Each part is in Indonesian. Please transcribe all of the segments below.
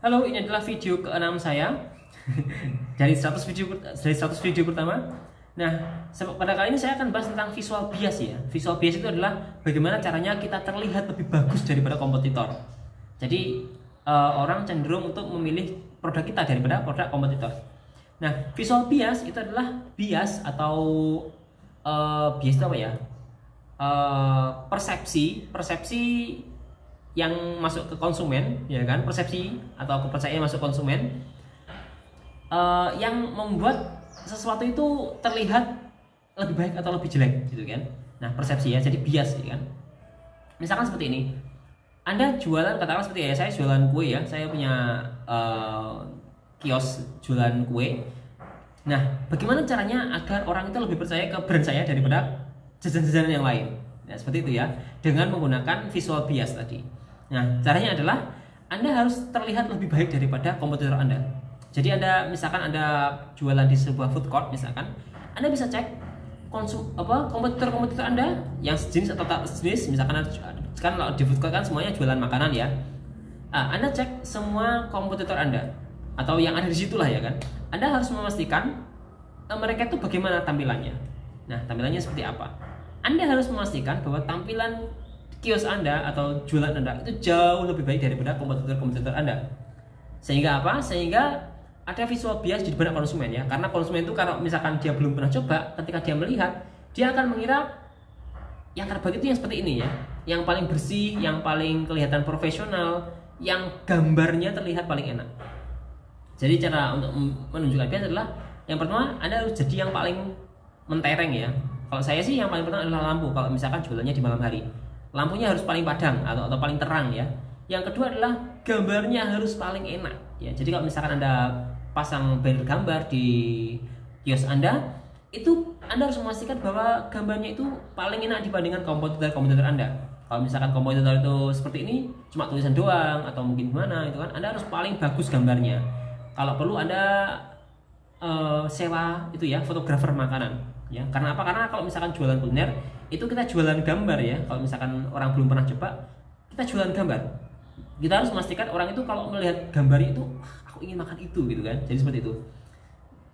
Halo, ini adalah video ke-6 saya dari 100 video pertama. Nah, pada kali ini saya akan bahas tentang visual bias ya. Visual bias itu adalah bagaimana caranya kita terlihat lebih bagus daripada kompetitor. Jadi orang cenderung untuk memilih produk kita daripada produk kompetitor. Nah, visual bias itu adalah bias atau bias itu apa ya? Persepsi yang masuk ke konsumen, ya kan, persepsi atau kepercayaan masuk konsumen yang membuat sesuatu itu terlihat lebih baik atau lebih jelek, gitu kan. Nah, persepsi ya, jadi bias, ya kan. Misalkan seperti ini, Anda jualan, katakanlah seperti ya, saya jualan kue ya, saya punya kios jualan kue. Nah, bagaimana caranya agar orang itu lebih percaya ke brand saya daripada jajan-jajanan yang lain? Nah, seperti itu ya, dengan menggunakan visual bias tadi. Nah, caranya adalah Anda harus terlihat lebih baik daripada kompetitor Anda. Jadi misalkan Anda jualan di sebuah food court misalkan, Anda bisa cek kompetitor Anda yang sejenis atau tak sejenis. Misalkan kan kalau di food court kan semuanya jualan makanan ya. Anda cek semua kompetitor Anda atau yang ada di situ lah ya kan. Anda harus memastikan mereka itu bagaimana tampilannya. Nah, tampilannya seperti apa? Anda harus memastikan bahwa tampilan kios Anda atau jualan Anda itu jauh lebih baik daripada kompetitor Anda. Sehingga apa? Sehingga ada visual bias di benak konsumen ya. Karena konsumen itu kalau misalkan dia belum pernah coba, ketika dia melihat, dia akan mengira yang terbaik itu yang seperti ini ya. Yang paling bersih, yang paling kelihatan profesional, yang gambarnya terlihat paling enak. Jadi cara untuk menunjukkan bias adalah yang pertama, Anda harus jadi yang paling mentereng ya. Kalau saya sih yang paling pertama adalah lampu. Kalau misalkan jualannya di malam hari, lampunya harus paling padang atau paling terang ya. Yang kedua adalah gambarnya harus paling enak ya. Jadi kalau misalkan Anda pasang banner gambar di kios Anda, itu Anda harus memastikan bahwa gambarnya itu paling enak dibandingkan kompetitor Anda. Kalau misalkan kompetitor itu seperti ini, cuma tulisan doang atau mungkin gimana itu kan, Anda harus paling bagus gambarnya. Kalau perlu Anda sewa itu ya, fotografer makanan ya. Karena apa? Karena kalau misalkan jualan kuliner itu kita jualan gambar ya. Kalau misalkan orang belum pernah coba, kita jualan gambar. Kita harus memastikan orang itu kalau melihat gambar itu, aku ingin makan itu gitu kan. Jadi seperti itu.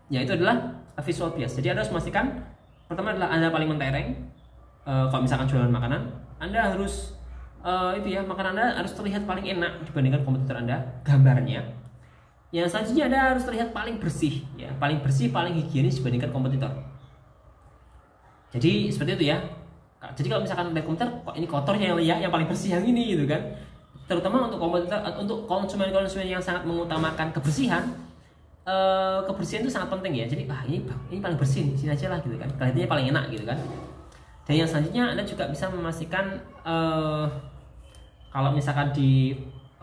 Ya, itu adalah visual bias. Jadi Anda harus memastikan pertama adalah Anda paling mentereng. Kalau misalkan jualan makanan, Anda harus itu ya, makanan Anda harus terlihat paling enak dibandingkan kompetitor Anda gambarnya. Yang selanjutnya Anda harus terlihat paling bersih ya, paling bersih, paling higienis dibandingkan kompetitor. Jadi seperti itu ya. Jadi kalau misalkan ada komputer, kok ini kotornya yang paling bersih yang ini gitu kan. Terutama untuk kompetitor, untuk konsumen-konsumen yang sangat mengutamakan kebersihan, kebersihan itu sangat penting ya. Jadi ini paling bersih, sini aja lah gitu kan. Kelihatannya paling enak gitu kan. Dan yang selanjutnya Anda juga bisa memastikan kalau misalkan di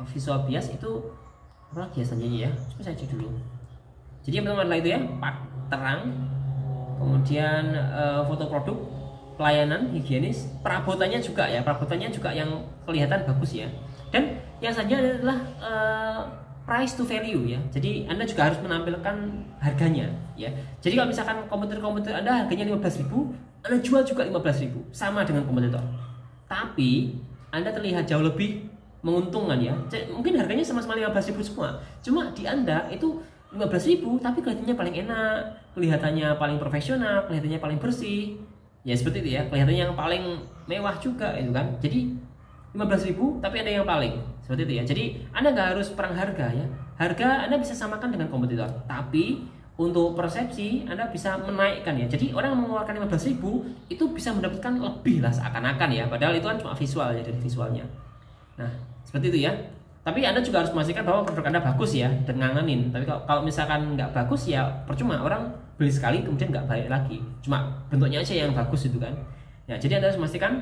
visual bias itu apa lagi ya selanjutnya ya. Coba saya cek dulu. Jadi yang pertama adalah itu ya, terang. Kemudian foto produk, pelayanan, higienis, perabotannya juga ya, yang kelihatan bagus ya. Dan yang selanjutnya adalah price to value ya. Jadi Anda juga harus menampilkan harganya ya. Jadi kalau misalkan kompetitor Anda harganya 15.000, Anda jual juga 15.000, sama dengan kompetitor. Tapi Anda terlihat jauh lebih menguntungkan ya. Mungkin harganya sama-sama 15.000 semua. Cuma di Anda itu 15.000 tapi kelihatannya paling enak, kelihatannya paling profesional, kelihatannya paling bersih. Ya seperti itu ya, kelihatannya yang paling mewah juga itu kan. Jadi 15.000 tapi ada yang paling. Seperti itu ya. Jadi Anda nggak harus perang harga ya. Harga Anda bisa samakan dengan kompetitor. Tapi untuk persepsi Anda bisa menaikkan ya. Jadi orang mengeluarkan 15.000 itu bisa mendapatkan lebih lah seakan-akan ya. Padahal itu kan cuma visual ya, dari visualnya. Nah, seperti itu ya. Tapi Anda juga harus memastikan bahwa produk Anda bagus ya, dan ngangenin. Tapi kalau misalkan nggak bagus ya percuma, orang beli sekali kemudian nggak balik lagi. Cuma bentuknya aja yang bagus itu kan. Ya, jadi Anda harus memastikan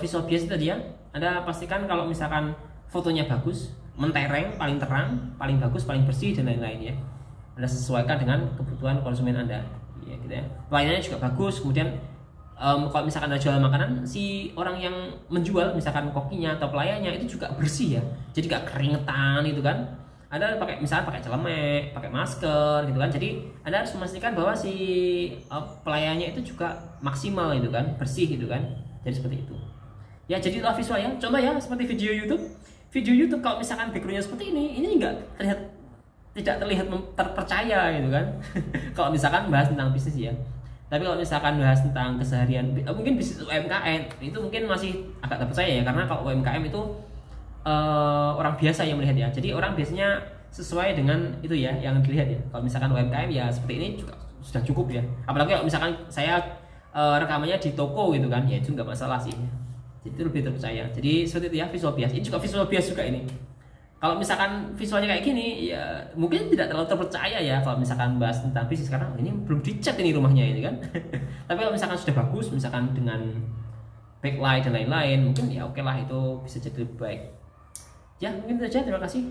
visual bias itu tadi ya. Anda pastikan kalau misalkan fotonya bagus, mentereng, paling terang, paling bagus, paling bersih dan lain-lain ya. Anda sesuaikan dengan kebutuhan konsumen Anda. Ya, gitu ya. Pelayanannya juga bagus. Kemudian kalau misalkan ada jual makanan, si orang yang menjual, misalkan kokinya atau pelayannya itu juga bersih ya. Jadi gak keringetan itu kan. Anda misalkan pakai celemek, pakai masker gitu kan. Jadi Anda harus memastikan bahwa si pelayannya itu juga maksimal itu kan, bersih gitu kan. Jadi seperti itu. Ya, jadi itulah visual ya. Contoh ya seperti video YouTube. video YouTube kalau misalkan backgroundnya seperti ini nggak terlihat, tidak terlihat terpercaya gitu kan. Kalau misalkan bahas tentang bisnis ya. Tapi kalau misalkan bahas tentang keseharian, mungkin bisnis UMKM itu mungkin masih agak terpercaya ya, karena kalau UMKM itu orang biasa yang melihat ya. Jadi orang biasanya sesuai dengan itu ya yang dilihat ya. Kalau misalkan UMKM ya seperti ini juga sudah cukup ya. Apalagi kalau misalkan saya rekamannya di toko gitu kan, ya itu nggak masalah sih. Jadi itu lebih terpercaya. Jadi seperti itu ya visual bias. Ini juga visual bias juga ini. Kalau misalkan visualnya kayak gini, ya mungkin tidak terlalu terpercaya ya. Kalau misalkan bahas tentang bisnis, sekarang ini belum dicat ini rumahnya ini kan. Tapi kalau misalkan sudah bagus, misalkan dengan backlight dan lain-lain, mungkin ya oke lah, itu bisa jadi lebih baik. Ya mungkin itu saja. Terima kasih.